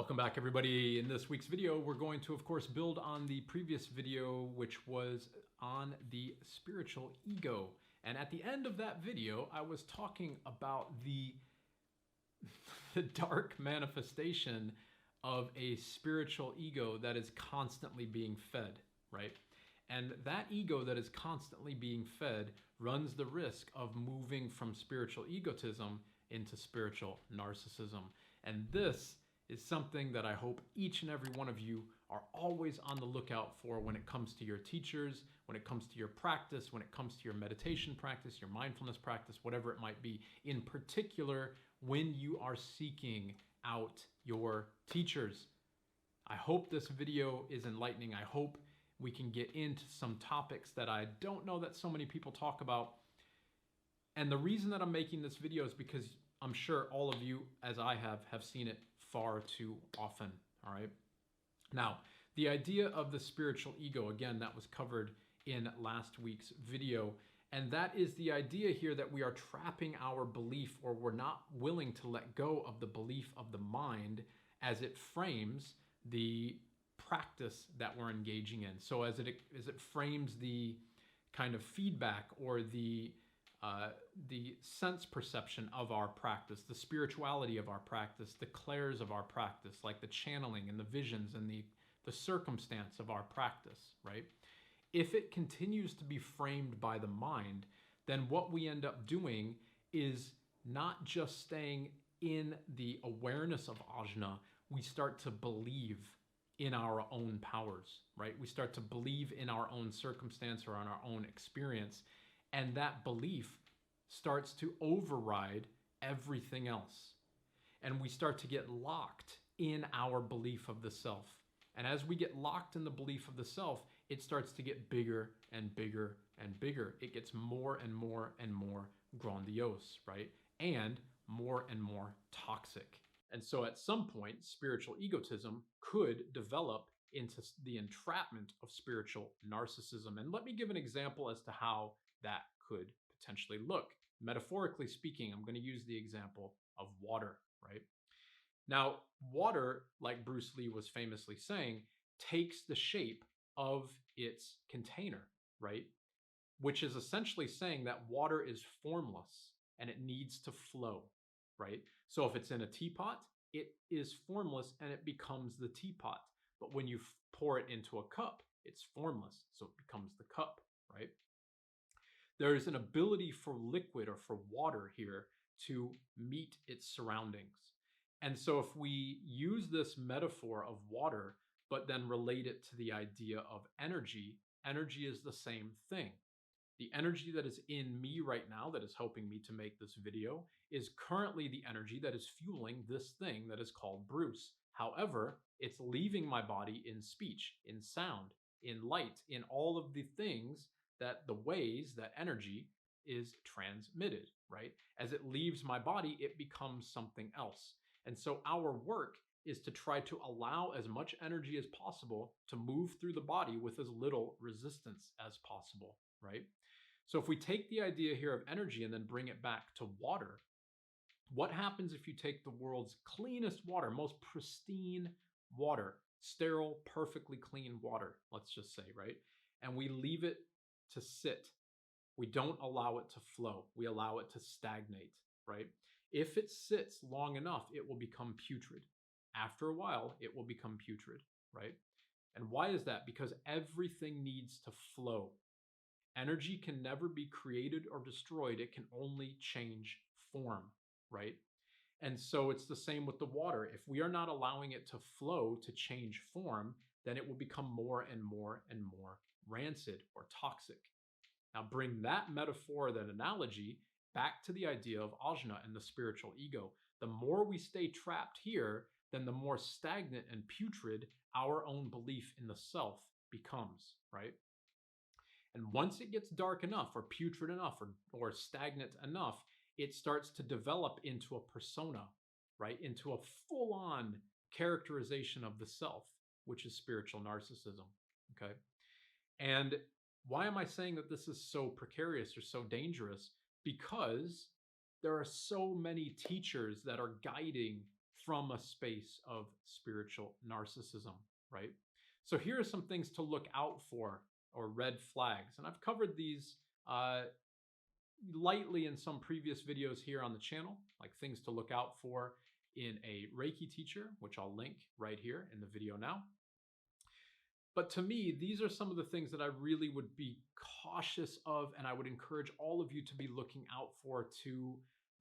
Welcome back, everybody. In this week's video, we're going to, of course, build on the previous video, which was on the spiritual ego. And at the end of that video, I was talking about the dark manifestation of a spiritual ego that is constantly being fed, right? And that ego that is constantly being fed runs the risk of moving from spiritual egotism into spiritual narcissism. And this is something that I hope each and every one of you are always on the lookout for when it comes to your teachers, when it comes to your practice, when it comes to your meditation practice, your mindfulness practice, whatever it might be. In particular, when you are seeking out your teachers. I hope this video is enlightening. I hope we can get into some topics that I don't know that so many people talk about. And the reason that I'm making this video is because I'm sure all of you, as I have seen it far too often, all right? Now, the idea of the spiritual ego, again, that was covered in last week's video, and that is the idea here that we are trapping our belief, or we're not willing to let go of the belief of the mind as it frames the practice that we're engaging in. So as it frames the kind of feedback or the sense perception of our practice, the spirituality of our practice, the clairs of our practice, like the channeling and the visions and the circumstance of our practice, right? If it continues to be framed by the mind, then what we end up doing is not just staying in the awareness of ajna, we start to believe in our own powers, right? We start to believe in our own circumstance or on our own experience. And that belief starts to override everything else. And we start to get locked in our belief of the self. And as we get locked in the belief of the self, it starts to get bigger and bigger and bigger. It gets more and more and more grandiose, right? And more toxic. And so at some point, spiritual egotism could develop into the entrapment of spiritual narcissism. And let me give an example as to how that could potentially look. Metaphorically speaking, I'm going to use the example of water, right? Now, water, like Bruce Lee was famously saying, takes the shape of its container, right? Which is essentially saying that water is formless and it needs to flow, right? So if it's in a teapot, it is formless and it becomes the teapot. But when you pour it into a cup, it's formless, so it becomes the cup, right? There's an ability for liquid or for water here to meet its surroundings. And so if we use this metaphor of water, but then relate it to the idea of energy, energy is the same thing. The energy that is in me right now that is helping me to make this video is currently the energy that is fueling this thing that is called Bruce. However, it's leaving my body in speech, in sound, in light, in all of the things that the ways that energy is transmitted, right? As it leaves my body, it becomes something else. And so our work is to try to allow as much energy as possible to move through the body with as little resistance as possible, right? So if we take the idea here of energy and then bring it back to water, what happens if you take the world's cleanest water, most pristine water, sterile, perfectly clean water, let's just say, right? And we leave it to sit. We don't allow it to flow. We allow it to stagnate, right? If it sits long enough, it will become putrid. After a while, it will become putrid, right? And why is that? Because everything needs to flow. Energy can never be created or destroyed. It can only change form, right? And so it's the same with the water. If we are not allowing it to flow, to change form, then it will become more and more rancid or toxic. Now bring that metaphor, that analogy, back to the idea of ajna and the spiritual ego. The more we stay trapped here, then the more stagnant and putrid our own belief in the self becomes, right? And once it gets dark enough or putrid enough or stagnant enough, it starts to develop into a persona, right? Into a full-on characterization of the self, which is spiritual narcissism, okay? And why am I saying that this is so precarious or so dangerous? Because there are so many teachers that are guiding from a space of spiritual narcissism, right? So here are some things to look out for, or red flags. And I've covered these lightly in some previous videos here on the channel, like things to look out for in a Reiki teacher, which I'll link right here in the video now. But to me, these are some of the things that I really would be cautious of, and I would encourage all of you to be looking out for to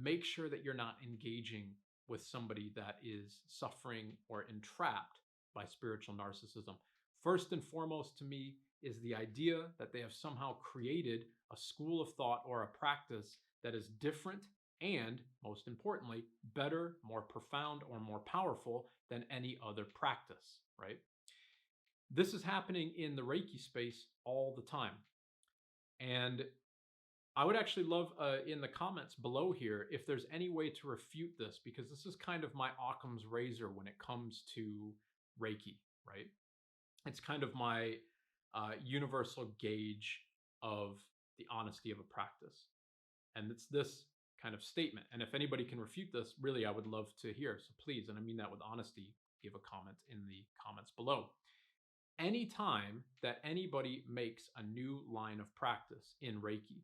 make sure that you're not engaging with somebody that is suffering or entrapped by spiritual narcissism. First and foremost to me is the idea that they have somehow created a school of thought or a practice that is different and, most importantly, better, more profound, or more powerful than any other practice, right? This is happening in the Reiki space all the time. And I would actually love in the comments below here if there's any way to refute this, because this is kind of my Occam's razor when it comes to Reiki, right? It's kind of my universal gauge of the honesty of a practice. And it's this kind of statement. And if anybody can refute this, really, I would love to hear. So please, and I mean that with honesty, give a comment in the comments below. Anytime that anybody makes a new line of practice in Reiki,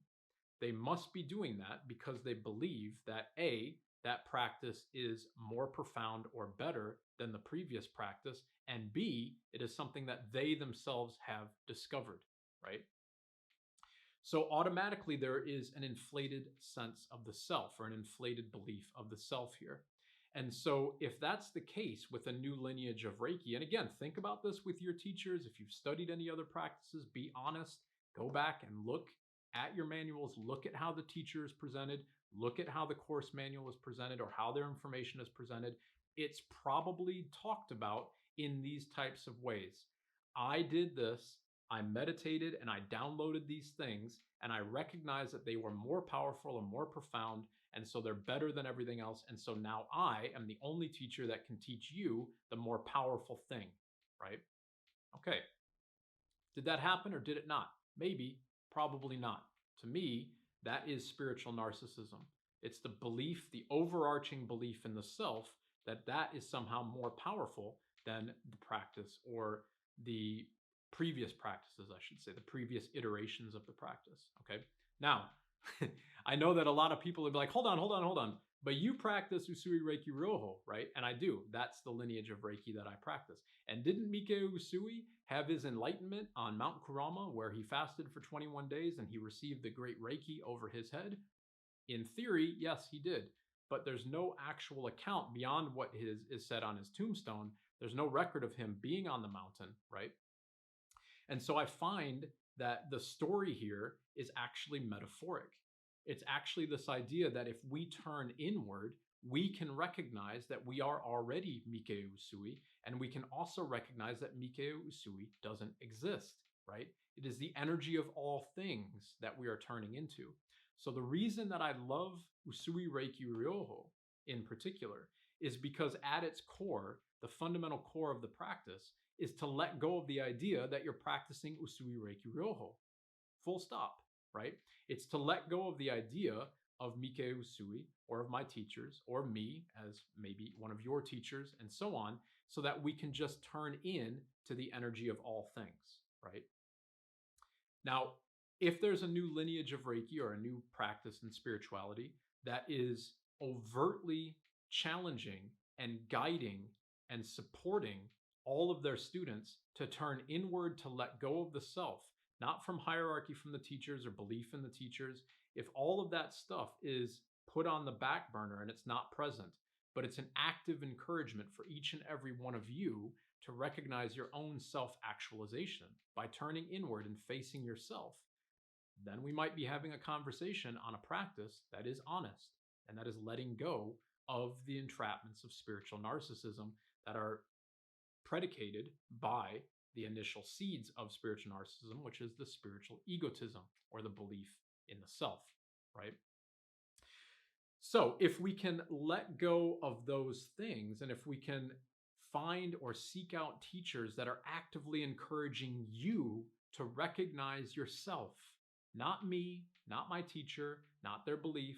they must be doing that because they believe that A, that practice is more profound or better than the previous practice, and B, it is something that they themselves have discovered, right? So automatically there is an inflated sense of the self, or an inflated belief of the self here. And so if that's the case with a new lineage of Reiki, and again, think about this with your teachers. If you've studied any other practices, be honest, go back and look at your manuals, look at how the teacher is presented, look at how the course manual is presented or how their information is presented. It's probably talked about in these types of ways. I did this, I meditated and I downloaded these things, and I recognized that they were more powerful and more profound, and so they're better than everything else. And so now I am the only teacher that can teach you the more powerful thing, right? Okay. Did that happen or did it not? Maybe, probably not. To me, that is spiritual narcissism. It's the belief, the overarching belief in the self, that that is somehow more powerful than the practice, or the previous practices, I should say, the previous iterations of the practice. Okay. Now, I know that a lot of people would be like, hold on. But you practice Usui Reiki Ryoho, right? And I do. That's the lineage of Reiki that I practice. And didn't Mikao Usui have his enlightenment on Mount Kurama, where he fasted for 21 days and he received the great Reiki over his head? In theory, yes, he did. But there's no actual account beyond what is said on his tombstone. There's no record of him being on the mountain, right? And so I find that the story here is actually metaphoric. It's actually this idea that if we turn inward, we can recognize that we are already Mikao Usui, and we can also recognize that Mikao Usui doesn't exist, right? It is the energy of all things that we are turning into. So the reason that I love Usui Reiki Ryoho in particular is because at its core, the fundamental core of the practice is to let go of the idea that you're practicing Usui Reiki Ryoho. Full stop, right? It's to let go of the idea of Mikao Usui, or of my teachers, or me as maybe one of your teachers, and so on, so that we can just turn in to the energy of all things, right? Now, if there's a new lineage of Reiki or a new practice in spirituality that is overtly challenging and guiding and supporting all of their students to turn inward, to let go of the self, not from hierarchy from the teachers or belief in the teachers, if all of that stuff is put on the back burner and it's not present, but it's an active encouragement for each and every one of you to recognize your own self-actualization by turning inward and facing yourself, then we might be having a conversation on a practice that is honest and that is letting go of the entrapments of spiritual narcissism that are predicated by the initial seeds of spiritual narcissism, which is the spiritual egotism, or the belief in the self, right? So if we can let go of those things, and if we can find or seek out teachers that are actively encouraging you to recognize yourself, not me, not my teacher, not their belief,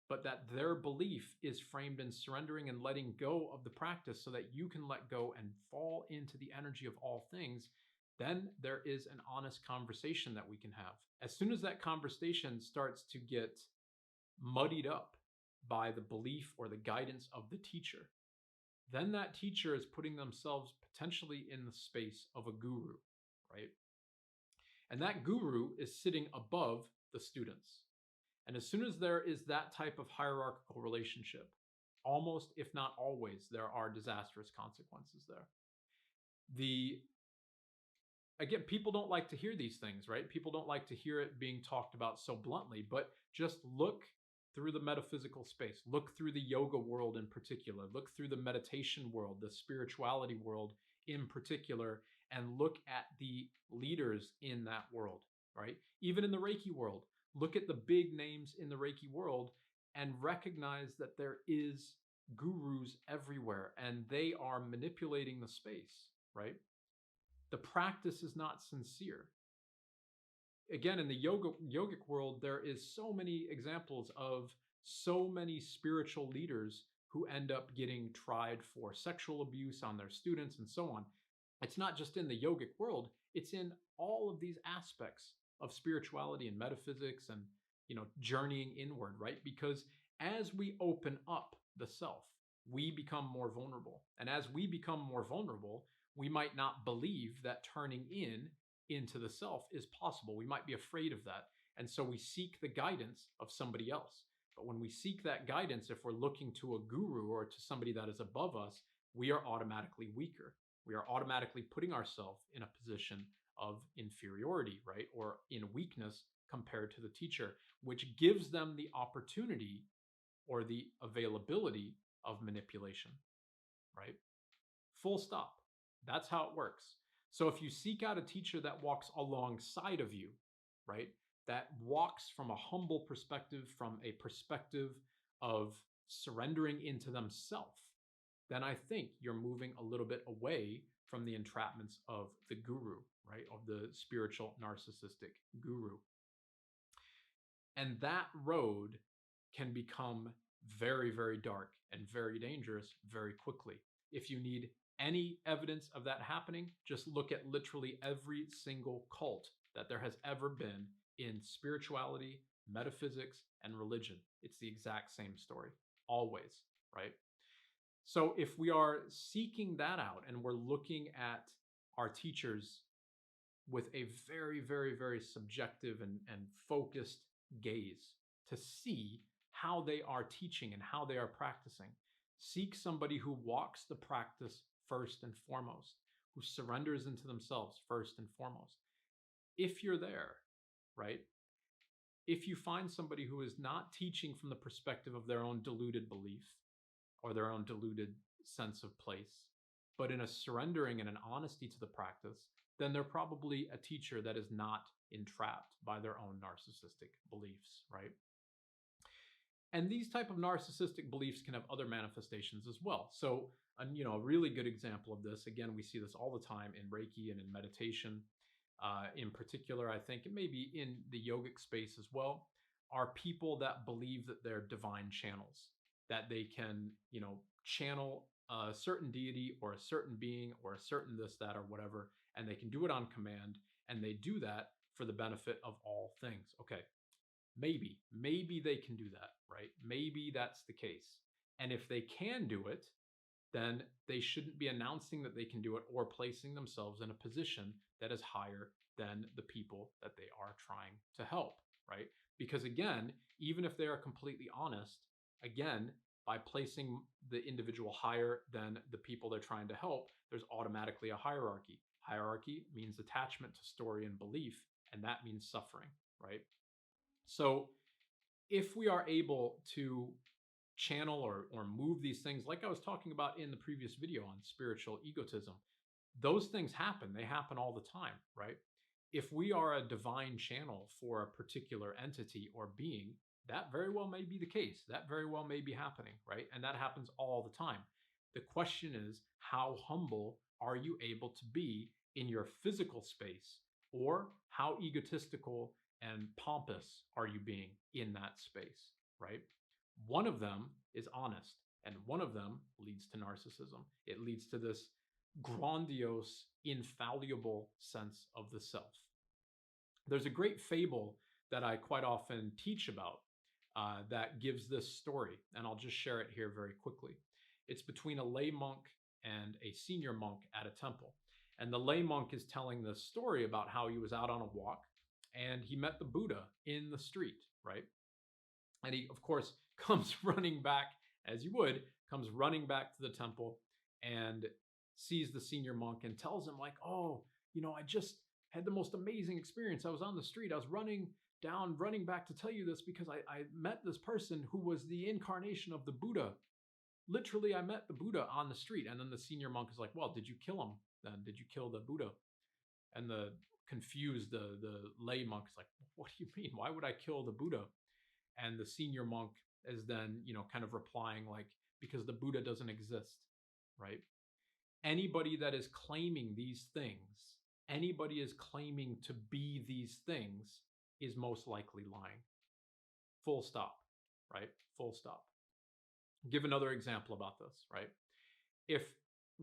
but that their belief is framed in surrendering and letting go of the practice so that you can let go and fall into the energy of all things, then there is an honest conversation that we can have. As soon as that conversation starts to get muddied up by the belief or the guidance of the teacher, then that teacher is putting themselves potentially in the space of a guru, right? And that guru is sitting above the students. And as soon as there is that type of hierarchical relationship, almost if not always, there are disastrous consequences there. Again, people don't like to hear these things, right? People don't like to hear it being talked about so bluntly, but just look through the metaphysical space, look through the yoga world in particular, look through the meditation world, the spirituality world in particular, and look at the leaders in that world, right? Even in the Reiki world, look at the big names in the Reiki world and recognize that there is gurus everywhere and they are manipulating the space, right? The practice is not sincere. Again, in the yogic world, there is so many examples of so many spiritual leaders who end up getting tried for sexual abuse on their students and so on. It's not just in the yogic world, it's in all of these aspects of spirituality and metaphysics and, journeying inward, right? Because as we open up the self, we become more vulnerable. And as we become more vulnerable, we might not believe that turning into the self is possible. We might be afraid of that. And so we seek the guidance of somebody else. But when we seek that guidance, if we're looking to a guru or to somebody that is above us, we are automatically weaker. We are automatically putting ourselves in a position of inferiority, right? Or in weakness compared to the teacher, which gives them the opportunity or the availability of manipulation, right? Full stop. That's how it works. So if you seek out a teacher that walks alongside of you, right, that walks from a humble perspective, from a perspective of surrendering into themselves, then I think you're moving a little bit away from the entrapments of the guru, right, of the spiritual narcissistic guru. And that road can become very, very dark and very dangerous very quickly. If you need any evidence of that happening, just look at literally every single cult that there has ever been in spirituality, metaphysics, and religion. It's the exact same story, always, right? So if we are seeking that out and we're looking at our teachers with a very, very, very subjective and focused gaze to see how they are teaching and how they are practicing, seek somebody who walks the practice first and foremost, who surrenders into themselves first and foremost. If you're there, right? If you find somebody who is not teaching from the perspective of their own deluded belief or their own deluded sense of place, but in a surrendering and an honesty to the practice, then they're probably a teacher that is not entrapped by their own narcissistic beliefs, right? And these type of narcissistic beliefs can have other manifestations as well. So, a really good example of this, again, we see this all the time in Reiki and in meditation, in particular, I think, and maybe in the yogic space as well, are people that believe that they're divine channels, that they can, channel a certain deity or a certain being or a certain this, that, or whatever, and they can do it on command, and they do that for the benefit of all things. Okay, maybe they can do that, right? Maybe that's the case. And if they can do it, then they shouldn't be announcing that they can do it or placing themselves in a position that is higher than the people that they are trying to help, right? Because again, even if they are completely honest, again, by placing the individual higher than the people they're trying to help, there's automatically a hierarchy. Hierarchy means attachment to story and belief, and that means suffering, right? So if we are able to channel or move these things, like I was talking about in the previous video on spiritual egotism, those things happen. They happen all the time, right? If we are a divine channel for a particular entity or being, that very well may be the case. That very well may be happening, right? And that happens all the time. The question is, how humble are you able to be in your physical space, or how egotistical and pompous are you being in that space, right? One of them is honest, and one of them leads to narcissism. It leads to this grandiose, infallible sense of the self. There's a great fable that I quite often teach about that gives this story, and I'll just share it here very quickly. It's between a lay monk and a senior monk at a temple. And the lay monk is telling this story about how he was out on a walk and he met the Buddha in the street, right? And he, of course, comes running back, as you would, comes running back to the temple and sees the senior monk and tells him, like, oh, I just had the most amazing experience. I was on the street. I was running back to tell you this because I met this person who was the incarnation of the Buddha. Literally, I met the Buddha on the street. And then the senior monk is like, well, did you kill him then? Did you kill the Buddha? And the confused, the lay monk is like, what do you mean? Why would I kill the Buddha? And the senior monk is then, kind of replying like, because the Buddha doesn't exist, right? Anybody that is claiming these things, anybody is claiming to be these things is most likely lying. Full stop, right? Full stop. Give another example about this, right? If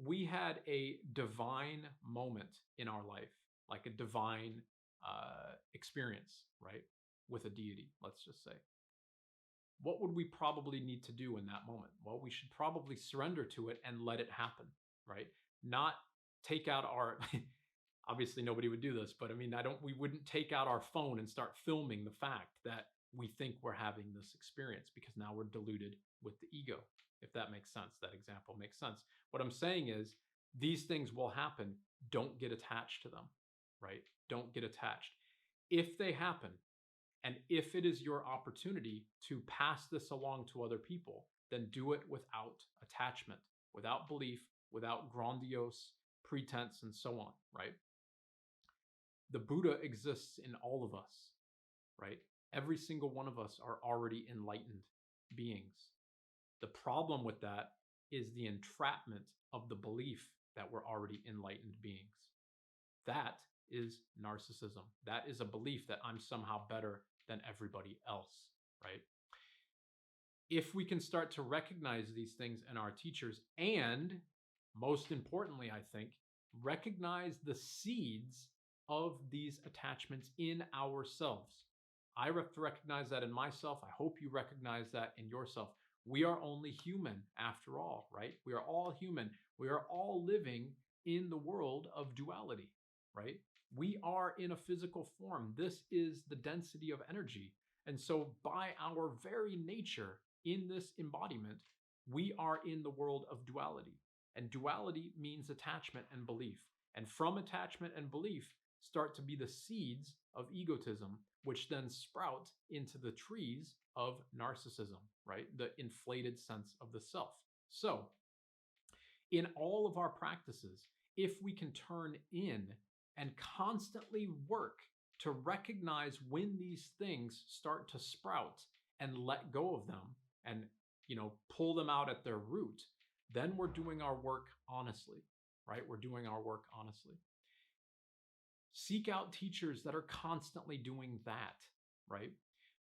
we had a divine moment in our life, like a divine experience, right? With a deity, let's just say, what would we probably need to do in that moment? Well, we should probably surrender to it and let it happen, right? Not take out our, obviously nobody would do this, but I mean, we wouldn't take out our phone and start filming the fact that we think we're having this experience, because now we're deluded with the ego. If that makes sense, that example makes sense. What I'm saying is these things will happen. Don't get attached to them, right? Don't get attached. If they happen, and if it is your opportunity to pass this along to other people, then do it without attachment, without belief, without grandiose pretense, and so on, right? The Buddha exists in all of us, right? Every single one of us are already enlightened beings. The problem with that is the entrapment of the belief that we're already enlightened beings. That is narcissism. That is a belief that I'm somehow better than everybody else, right? If we can start to recognize these things in our teachers, and most importantly, I think, recognize the seeds of these attachments in ourselves. I have to recognize that in myself. I hope you recognize that in yourself. We are only human after all, right? We are all human. We are all living in the world of duality, right? We are in a physical form. This is the density of energy. And so by our very nature in this embodiment, we are in the world of duality. And duality means attachment and belief. And from attachment and belief start to be the seeds of egotism, which then sprout into the trees of narcissism, right? The inflated sense of the self. So in all of our practices, if we can turn in and constantly work to recognize when these things start to sprout and let go of them and, pull them out at their root, then we're doing our work honestly, right? We're doing our work honestly. Seek out teachers that are constantly doing that, right?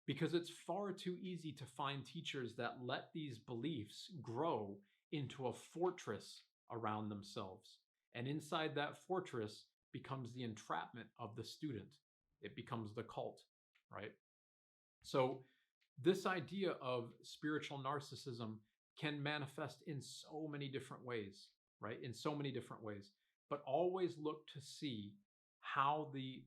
Because it's far too easy to find teachers that let these beliefs grow into a fortress around themselves. And inside that fortress becomes the entrapment of the student. It becomes the cult, right? So this idea of spiritual narcissism can manifest in so many different ways, right? In so many different ways. But always look to see how the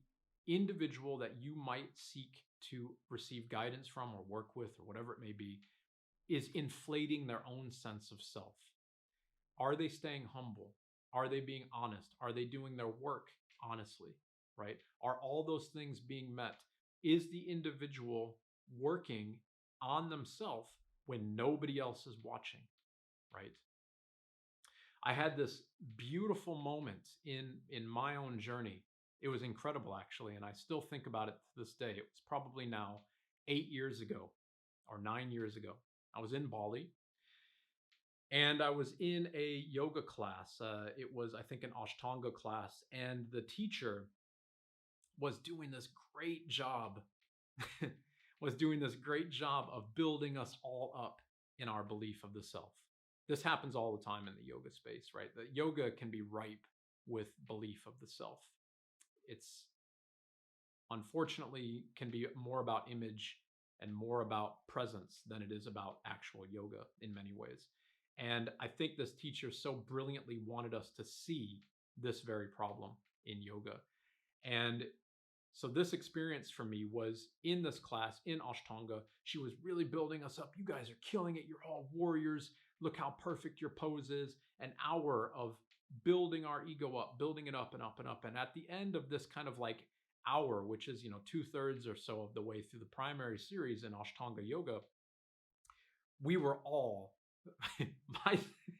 individual that you might seek to receive guidance from or work with or whatever it may be is inflating their own sense of self. Are they staying humble? Are they being honest? Are they doing their work honestly, right? Are all those things being met? Is the individual working on themselves when nobody else is watching, right? I had this beautiful moment in my own journey. It was incredible, actually, and I still think about it to this day. It was probably now 8 years ago or 9 years ago. I was in Bali, and I was in a yoga class. It was, I think, an Ashtanga class, and the teacher was doing this great job, of building us all up in our belief of the self. This happens all the time in the yoga space, right? The yoga can be ripe with belief of the self. It's unfortunately can be more about image and more about presence than it is about actual yoga in many ways. And I think this teacher so brilliantly wanted us to see this very problem in yoga. And so this experience for me was in this class in Ashtanga. She was really building us up. You guys are killing it. You're all warriors. Look how perfect your pose is. An hour of building our ego up, building it up and up and up. And at the end of this kind of like hour, which is, 2/3 or so of the way through the primary series in Ashtanga yoga, we were all,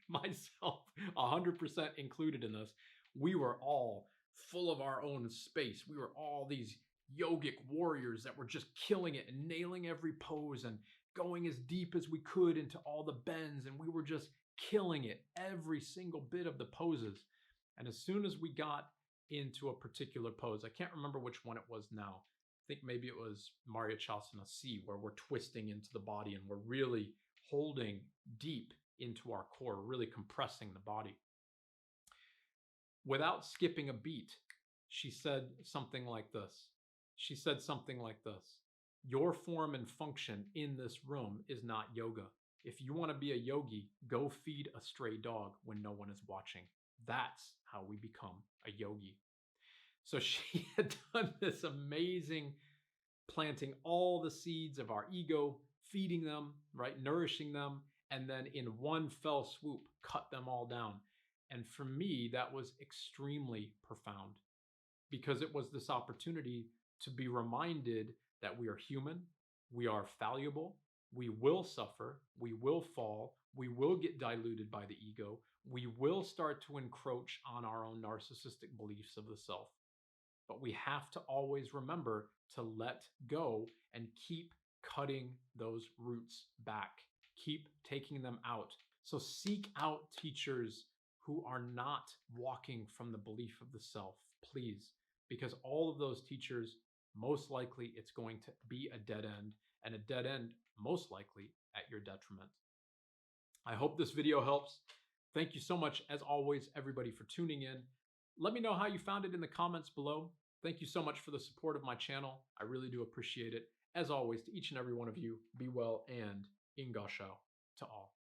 myself 100% included in this, we were all full of our own space. We were all these yogic warriors that were just killing it and nailing every pose and going as deep as we could into all the bends. And we were just killing it, every single bit of the poses. And as soon as we got into a particular pose, I can't remember which one it was now. I think maybe it was Mariachasana C, where we're twisting into the body and we're really holding deep into our core, really compressing the body. Without skipping a beat, she said something like this. Your form and function in this room is not yoga. If you want to be a yogi, go feed a stray dog when no one is watching. That's how we become a yogi. So she had done this amazing planting all the seeds of our ego, feeding them, right, nourishing them, and then in one fell swoop, cut them all down. And for me, that was extremely profound because it was this opportunity to be reminded that we are human, we are fallible, we will suffer, we will fall, we will get diluted by the ego, we will start to encroach on our own narcissistic beliefs of the self. But we have to always remember to let go and keep cutting those roots back. Keep taking them out. So seek out teachers who are not walking from the belief of the self, please, because all of those teachers, most likely it's going to be a dead end, and a dead end most likely at your detriment. I hope this video helps. Thank you so much, as always, everybody, for tuning in. Let me know how you found it in the comments below. Thank you so much for the support of my channel. I really do appreciate it. As always, to each and every one of you, be well and In Gassho to all.